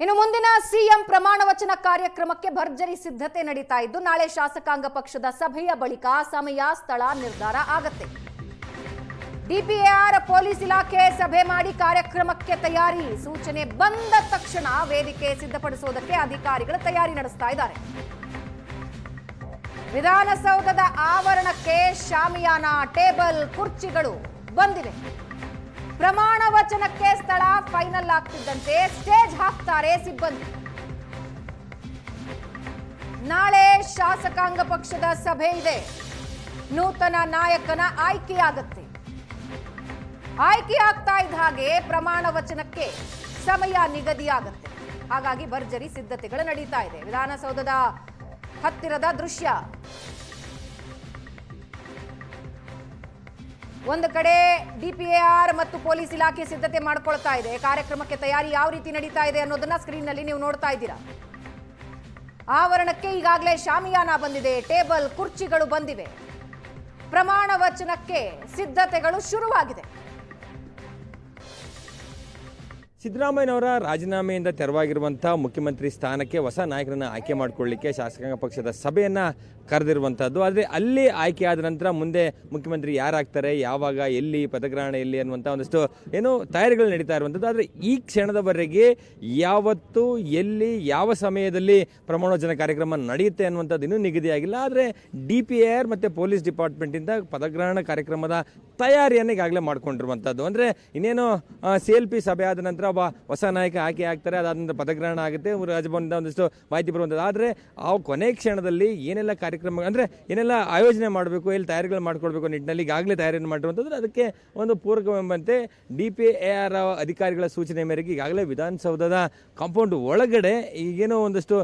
ಇನ್ನು ಮುಂದಿನ ಸಿಎಂ ಪ್ರಮಾಣ ವಚನ ಕಾರ್ಯಕ್ರಮಕ್ಕೆ ಭರ್ಜರಿ ಸಿದ್ಧತೆ ನಡೀತಾ ಇದ್ದು ನಾಳೆ ಶಾಸಕಾಂಗ ಪಕ್ಷದ ಸಭೆಯ ಬಳಿಕ ಸಮಯ ಸ್ಥಳ ನಿರ್ಧಾರ ಆಗುತ್ತೆ. ಡಿಪಿಆರ್ ಪೊಲೀಸ್ ಇಲಾಖೆ ಸಭೆ ಮಾಡಿ ಕಾರ್ಯಕ್ರಮಕ್ಕೆ ತಯಾರಿ. ಸೂಚನೆ ಬಂದ ತಕ್ಷಣ ವೇದಿಕೆ ಸಿದ್ಧಪಡಿಸುವುದಕ್ಕೆ ಅಧಿಕಾರಿಗಳು ತಯಾರಿ ನಡೆಸ್ತಾ ಇದ್ದಾರೆ. ವಿಧಾನಸೌಧದ ಆವರಣಕ್ಕೆ ಶಾಮಿಯಾನ, ಟೇಬಲ್, ಕುರ್ಚಿಗಳು ಬಂದಿವೆ. ಪ್ರಮಾಣ ವಚನಕ್ಕೆ ಸ್ಥಳ ಫೈನಲ್ ಆಗ್ತಿದ್ದಂತೆ ಸ್ಟೇಜ್ ಹಾಕ್ತಾರೆ ಸಿಬ್ಬಂದಿ. ನಾಳೆ ಶಾಸಕಾಂಗ ಪಕ್ಷದ ಸಭೆ ಇದೆ. ನೂತನ ನಾಯಕನ ಆಯ್ಕೆಯಾಗುತ್ತೆ. ಆಯ್ಕೆ ಆಗ್ತಾ ಇದ್ದ ಹಾಗೆ ಪ್ರಮಾಣ ವಚನಕ್ಕೆ ಸಮಯ ನಿಗದಿಯಾಗುತ್ತೆ. ಹಾಗಾಗಿ ಭರ್ಜರಿ ಸಿದ್ಧತೆಗಳು ನಡೀತಾ ಇದೆ. ವಿಧಾನಸೌಧದ ಹತ್ತಿರದ ದೃಶ್ಯ. ಒಂದು ಕಡೆ ಡಿಪಿಆರ್ ಮತ್ತು ಪೊಲೀಸ್ ಇಲಾಖೆ ಸಿದ್ಧತೆ ಮಾಡಿಕೊಳ್ತಾ ಇದೆ. ಕಾರ್ಯಕ್ರಮಕ್ಕೆ ತಯಾರಿ ಯಾವ ರೀತಿ ನಡೀತಾ ಇದೆ ಅನ್ನೋದನ್ನ ಸ್ಕ್ರೀನ್ ನಲ್ಲಿ ನೀವು ನೋಡ್ತಾ ಇದ್ದೀರಾ. ಆವರಣಕ್ಕೆ ಈಗಾಗಲೇ ಶಾಮಿಯಾನ ಬಂದಿದೆ, ಟೇಬಲ್, ಕುರ್ಚಿಗಳು ಬಂದಿವೆ. ಪ್ರಮಾಣ ವಚನಕ್ಕೆ ಸಿದ್ಧತೆಗಳು ಶುರುವಾಗಿದೆ. ಸಿದ್ದರಾಮಯ್ಯನವರ ರಾಜೀನಾಮೆಯಿಂದ ತೆರವಾಗಿರುವಂತಹ ಮುಖ್ಯಮಂತ್ರಿ ಸ್ಥಾನಕ್ಕೆ ಹೊಸ ನಾಯಕರನ್ನು ಆಯ್ಕೆ ಮಾಡಿಕೊಳ್ಳಲಿಕ್ಕೆ ಶಾಸಕಾಂಗ ಪಕ್ಷದ ಸಭೆಯನ್ನು ಕರೆದಿರುವಂಥದ್ದು. ಆದರೆ ಅಲ್ಲಿ ಆಯ್ಕೆ ಆದ ನಂತರ ಮುಂದೆ ಮುಖ್ಯಮಂತ್ರಿ ಯಾರಾಗ್ತಾರೆ, ಯಾವಾಗ, ಎಲ್ಲಿ, ಪದಗ್ರಹಣ ಎಲ್ಲಿ ಅನ್ನುವಂಥ ಒಂದಷ್ಟು ಏನು ತಯಾರಿಗಳು ನಡೀತಾ ಇರುವಂಥದ್ದು. ಆದರೆ ಈ ಕ್ಷಣದವರೆಗೆ ಯಾವತ್ತು, ಎಲ್ಲಿ, ಯಾವ ಸಮಯದಲ್ಲಿ ಪ್ರಮಾಣವಚನ ಕಾರ್ಯಕ್ರಮ ನಡೆಯುತ್ತೆ ಅನ್ನುವಂಥದ್ದು ಇನ್ನೂ ನಿಗದಿಯಾಗಿಲ್ಲ. ಆದರೆ ಡಿಪಿಆರ್ ಮತ್ತು ಪೊಲೀಸ್ ಡಿಪಾರ್ಟ್ಮೆಂಟಿಂದ ಪದಗ್ರಹಣ ಕಾರ್ಯಕ್ರಮದ ತಯಾರಿಯನ್ನು ಈಗಾಗಲೇ ಮಾಡ್ಕೊಂಡಿರುವಂಥದ್ದು. ಅಂದರೆ ಇನ್ನೇನು CLP ಸಭೆ ಆದ ನಂತರ ಒಬ್ಬ ಹೊಸ ನಾಯಕ ಆಯ್ಕೆ ಆಗ್ತಾರೆ. ಅದಾದ ನಂತರ ಪದಗ್ರಹಣ ಆಗುತ್ತೆ, ರಾಜಭವನದ ಒಂದಷ್ಟು ಮಾಹಿತಿ ಬರುವಂಥದ್ದು. ಆದರೆ ಆ ಕೊನೆ ಕ್ಷಣದಲ್ಲಿ ಏನೆಲ್ಲ ಕಾರ್ಯಕ್ರಮ ಅಂದರೆ ಏನೆಲ್ಲ ಆಯೋಜನೆ ಮಾಡಬೇಕು, ಎಲ್ಲಿ ತಯಾರಿಗಳು ಮಾಡ್ಕೊಳ್ಬೇಕು ನಿಟ್ಟಿನಲ್ಲಿ ಈಗಾಗಲೇ ತಯಾರಿಯನ್ನು ಮಾಡಿರುವಂಥದ್ದು. ಅದಕ್ಕೆ ಒಂದು ಪೂರಕವೆಂಬಂತೆ DPAR ಅಧಿಕಾರಿಗಳ ಸೂಚನೆ ಮೇರೆಗೆ ಈಗಾಗಲೇ ವಿಧಾನಸೌಧದ ಕಾಂಪೌಂಡ್ ಒಳಗಡೆ ಈಗೇನೋ ಒಂದಷ್ಟು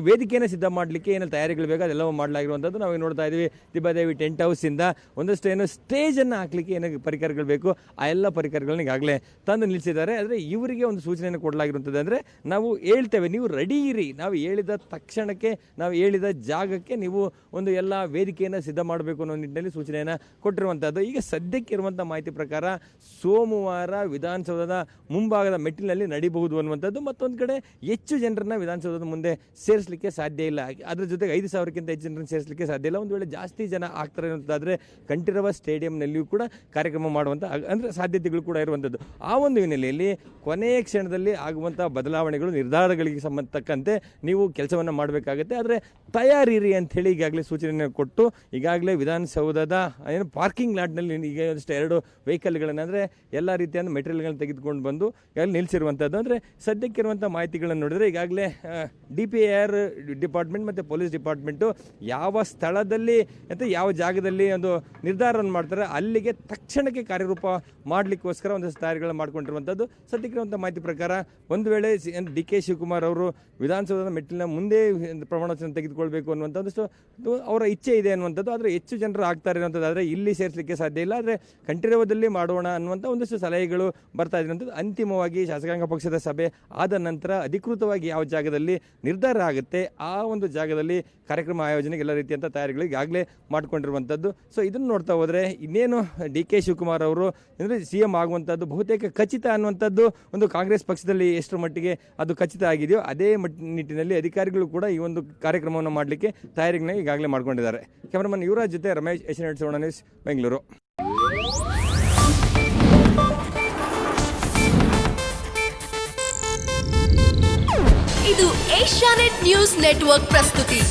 ವೇದಿಕೆಯನ್ನು ಸಿದ್ಧ ಮಾಡಲಿಕ್ಕೆ ಏನೆಲ್ಲ ತಯಾರಿಗಳು ಬೇಕು ಅದೆಲ್ಲವೂ ಮಾಡಲಾಗಿರುವಂಥದ್ದು ನಾವು ನೋಡ್ತಾ ಇದ್ದೀವಿ. ದಿಬ್ಬದೇವಿ ಟೆಂಟ್ ಹೌಸಿಂದ ಒಂದಷ್ಟು ಏನು ಸ್ಟೇಜನ್ನು ಹಾಕಲಿಕ್ಕೆ ಏನು ಪರಿಕರಗಳು ಬೇಕು ಆ ಎಲ್ಲ ಪರಿಕರಗಳನ್ನ ಈಗಾಗಲೇ ತಂದು ನಿಲ್ಲಿಸಿದ್ದಾರೆ. ಆದರೆ ಇವರಿಗೆ ಒಂದು ಸೂಚನೆಯನ್ನು ಕೊಡಲಾಗಿರುವಂಥದ್ದು. ಅಂದರೆ ನಾವು ಹೇಳ್ತೇವೆ, ನೀವು ರೆಡಿ ಇರಿ, ನಾವು ಹೇಳಿದ ತಕ್ಷಣಕ್ಕೆ, ನಾವು ಹೇಳಿದ ಜಾಗಕ್ಕೆ ನೀವು ಒಂದು ಎಲ್ಲ ವೇದಿಕೆಯನ್ನು ಸಿದ್ಧ ಮಾಡಬೇಕು ಅನ್ನೋ ನಿಟ್ಟಿನಲ್ಲಿ ಸೂಚನೆಯನ್ನು ಕೊಟ್ಟಿರುವಂಥದ್ದು. ಈಗ ಸದ್ಯಕ್ಕೆ ಇರುವಂಥ ಮಾಹಿತಿ ಪ್ರಕಾರ ಸೋಮವಾರ ವಿಧಾನಸೌಧದ ಮುಂಭಾಗದ ಮೆಟ್ಟಿಲಿನಲ್ಲಿ ನಡೀಬಹುದು ಅನ್ನುವಂಥದ್ದು. ಮತ್ತೊಂದು ಕಡೆ ಹೆಚ್ಚು ಜನರನ್ನ ವಿಧಾನಸೌಧದ ಮುಂದೆ ಸೇರಿಸಲಿಕ್ಕೆ ಸಾಧ್ಯ ಇಲ್ಲ. ಅದ್ರ ಜೊತೆಗೆ 5,000ಕ್ಕಿಂತ ಹೆಚ್ಚು ಜನರನ್ನು ಸೇರಿಸಲಿಕ್ಕೆ ಸಾಧ್ಯ ಇಲ್ಲ. ಒಂದು ವೇಳೆ ಜಾಸ್ತಿ ಜನ ಆಗ್ತಾರೆ ಅನ್ನೋದಾದರೆ ಕಂಠೀರವ ಸ್ಟೇಡಿಯಂನಲ್ಲಿಯೂ ಕೂಡ ಕಾರ್ಯಕ್ರಮ ಮಾಡುವಂಥ ಅಂದರೆ ಸಾಧ್ಯತೆಗಳು ಕೂಡ ಇರುವಂಥದ್ದು. ಆ ಒಂದು ಹಿನ್ನೆಲೆಯಲ್ಲಿ ಕೊನೆಯ ಕ್ಷಣದಲ್ಲಿ ಆಗುವಂಥ ಬದಲಾವಣೆಗಳು, ನಿರ್ಧಾರಗಳಿಗೆ ಸಂಬಂಧತಕ್ಕಂತೆ ನೀವು ಕೆಲಸವನ್ನು ಮಾಡಬೇಕಾಗುತ್ತೆ. ಆದರೆ ತಯಾರಿರಿ ಅಂಥೇಳಿ ಈಗಾಗಲೇ ಸೂಚನೆಯನ್ನು ಕೊಟ್ಟು ಈಗಾಗಲೇ ವಿಧಾನಸೌಧದ ಏನು ಪಾರ್ಕಿಂಗ್ ಲಾಟ್ನಲ್ಲಿ ಈಗ ಒಂದಿಷ್ಟು 2 ವೆಹಿಕಲ್ಗಳನ್ನು ಅಂದರೆ ಎಲ್ಲ ರೀತಿಯ ಮೆಟೀರಿಯಲ್ಗಳನ್ನು ತೆಗೆದುಕೊಂಡು ಬಂದು ಈಗಾಗಲೇ ನಿಲ್ಲಿಸಿರುವಂಥದ್ದು. ಅಂದರೆ ಸದ್ಯಕ್ಕಿರುವಂಥ ಮಾಹಿತಿಗಳನ್ನು ನೋಡಿದರೆ ಈಗಾಗಲೇ DPAR ಡಿಪಾರ್ಟ್ಮೆಂಟ್ ಮತ್ತು ಪೊಲೀಸ್ ಡಿಪಾರ್ಟ್ಮೆಂಟು ಯಾವ ಸ್ಥಳದಲ್ಲಿ ಮತ್ತು ಯಾವ ಜಾಗದಲ್ಲಿ ಒಂದು ನಿರ್ಧಾರವನ್ನು ಮಾಡ್ತಾರೆ ಅಲ್ಲಿಗೆ ತಕ್ಷಣಕ್ಕೆ ಕಾರ್ಯರೂಪ ಮಾಡಲಿಕ್ಕೋಸ್ಕರ ಒಂದಷ್ಟು ತಯಾರಿಗಳನ್ನು ಮಾಡ್ಕೊಂಡಿರುವಂಥದ್ದು. ಸದ್ಯಕ್ಕಿರುವಂಥ ಮಾಹಿತಿ ಪ್ರಕಾರ ಒಂದು ವೇಳೆ DK ಶಿವಕುಮಾರ್ ಅವರು ವಿಧಾನಸೌಧದ ಮೆಟ್ಟಿಲಿನ ಮುಂದೆ ಪ್ರಮಾಣ ವಚನ ತೆಗೆದುಕೊಳ್ಬೇಕು ಅನ್ನುವಂಥ ಒಂದಷ್ಟು ಅವರ ಇಚ್ಛೆ ಇದೆ ಅನ್ನುವಂಥದ್ದು. ಆದರೆ ಹೆಚ್ಚು ಜನರು ಆಗ್ತಾರೆ ಅನ್ನುವಂಥದ್ದು. ಆದರೆ ಇಲ್ಲಿ ಸೇರಿಸಲಿಕ್ಕೆ ಸಾಧ್ಯ ಇಲ್ಲ. ಆದರೆ ಕಂಠೀರವದಲ್ಲಿ ಮಾಡೋಣ ಅನ್ನುವಂಥ ಒಂದಷ್ಟು ಸಲಹೆಗಳು ಬರ್ತಾ ಇರುವಂಥದ್ದು. ಅಂತಿಮವಾಗಿ ಶಾಸಕಾಂಗ ಪಕ್ಷದ ಸಭೆ ಆದ ನಂತರ ಅಧಿಕೃತವಾಗಿ ಯಾವ ಜಾಗದಲ್ಲಿ ನಿರ್ಧಾರ ಆಗುತ್ತೆ ಆ ಒಂದು ಜಾಗದಲ್ಲಿ ಕಾರ್ಯಕ್ರಮ ಆಯೋಜನೆಗೆ ಎಲ್ಲ ರೀತಿಯಂಥ ತಯಾರಿಗಳು ಈಗಾಗಲೇ ಮಾಡ್ಕೊಂಡಿರುವಂಥದ್ದು. ಸೊ ಇದನ್ನು ನೋಡ್ತಾ ಹೋದರೆ ಇನ್ನೇನು DK ಶಿವಕುಮಾರ್ ಅವರು ಅಂದರೆ CM ಆಗುವಂಥದ್ದು ಬಹುತೇಕ ಖಚಿತ ಅನ್ನುವಂಥದ್ದು ಒಂದು ಕಾಂಗ್ರೆಸ್ ಪಕ್ಷದಲ್ಲಿ ಎಷ್ಟರ ಮಟ್ಟಿಗೆ ಅದು ಖಚಿತ ಆಗಿದೆಯೋ ಅದೇ ನಿಟ್ಟಿನಲ್ಲಿ ಅಧಿಕಾರಿಗಳು ಕೂಡ ಈ ಒಂದು ಕಾರ್ಯಕ್ರಮವನ್ನು ಮಾಡಲಿಕ್ಕೆ ತಯಾರಿಗಳನ್ನ ಈಗಾಗಲೇ ಮಾಡ್ಕೊಂಡಿದ್ದಾರೆ. ಕ್ಯಾಮರಾಮನ್ ಯುವರಾಜ್ ಜೊತೆ ರಮೇಶ್, ಏಷ್ಯಾನೆಟ್ ಸುವರ್ಣ ನ್ಯೂಸ್, ಬೆಂಗಳೂರು. ಇದು ಏಷ್ಯಾನೆಟ್ ನ್ಯೂಸ್ ನೆಟ್ವರ್ಕ್ ಪ್ರಸ್ತುತಿ.